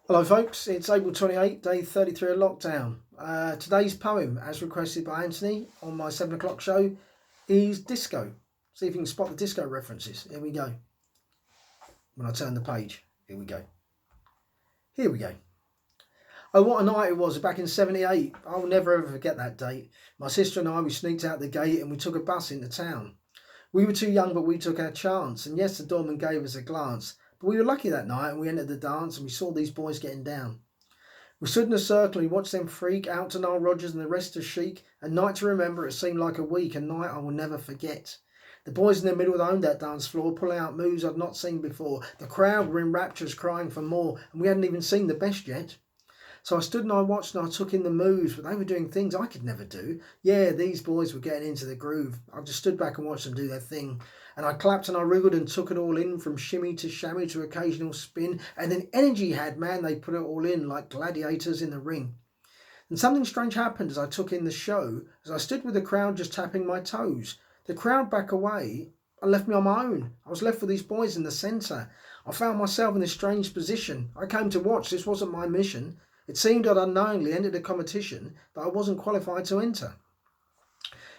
Hello folks, it's April 28, day 33 of lockdown. Today's poem, as requested by Anthony on my 7 o'clock show, is Disco. See if you can spot the disco references. Here we go. When I turn the page, here we go. Here we go. Oh, what a night it was back in 78. I'll never ever forget that date. My sister and I, we sneaked out the gate and we took a bus into town. We were too young, but we took our chance. And yes, the doorman gave us a glance. But we were lucky that night and we entered the dance and we saw these boys getting down. We stood in a circle and we watched them freak out to Nile Rodgers and the rest to Chic. A night to remember, it seemed like a week, a night I will never forget. The boys in the middle that owned that dance floor, pulling out moves I'd not seen before. The crowd were in raptures crying for more, and we hadn't even seen the best yet. So I stood and I watched and I took in the moves, but they were doing things I could never do. Yeah, these boys were getting into the groove. I just stood back and watched them do their thing. And I clapped and I wriggled and took it all in, from shimmy to shammy to occasional spin. And then energy had, man, they put it all in like gladiators in the ring. And something strange happened as I took in the show, as I stood with the crowd just tapping my toes. The crowd back away and left me on my own. I was left with these boys in the centre. I found myself in this strange position. I came to watch, this wasn't my mission. It seemed I'd unknowingly entered a competition that I wasn't qualified to enter.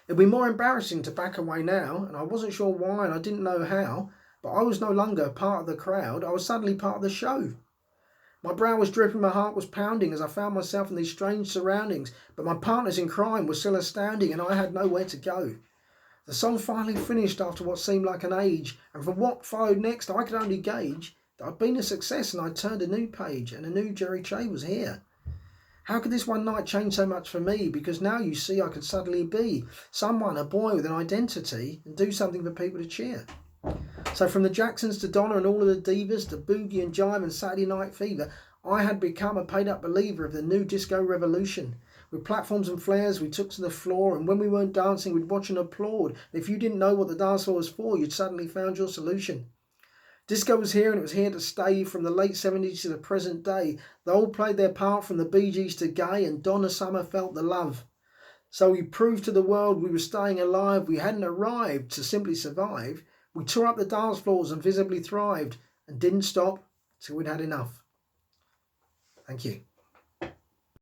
It'd be more embarrassing to back away now, and I wasn't sure why and I didn't know how, but I was no longer part of the crowd, I was suddenly part of the show. My brow was dripping, my heart was pounding as I found myself in these strange surroundings, but my partners in crime were still astounding and I had nowhere to go. The song finally finished after what seemed like an age, and from what followed next I could only gauge that I'd been a success and I'd turned a new page and a new Jerry Che was here. How could this one night change so much for me? Because now you see I could suddenly be someone, a boy with an identity, and do something for people to cheer. So from the Jacksons to Donna and all of the divas to Boogie and Jive and Saturday Night Fever, I had become a paid-up believer of the new disco revolution. With platforms and flares, we took to the floor, and when we weren't dancing, we'd watch and applaud. If you didn't know what the dance floor was for, you'd suddenly found your solution. Disco was here and it was here to stay from the late 70s to the present day. They all played their part from the Bee Gees to Gay, and Donna Summer felt the love. So we proved to the world we were staying alive. We hadn't arrived to simply survive. We tore up the dance floors and visibly thrived and didn't stop till we'd had enough. Thank you.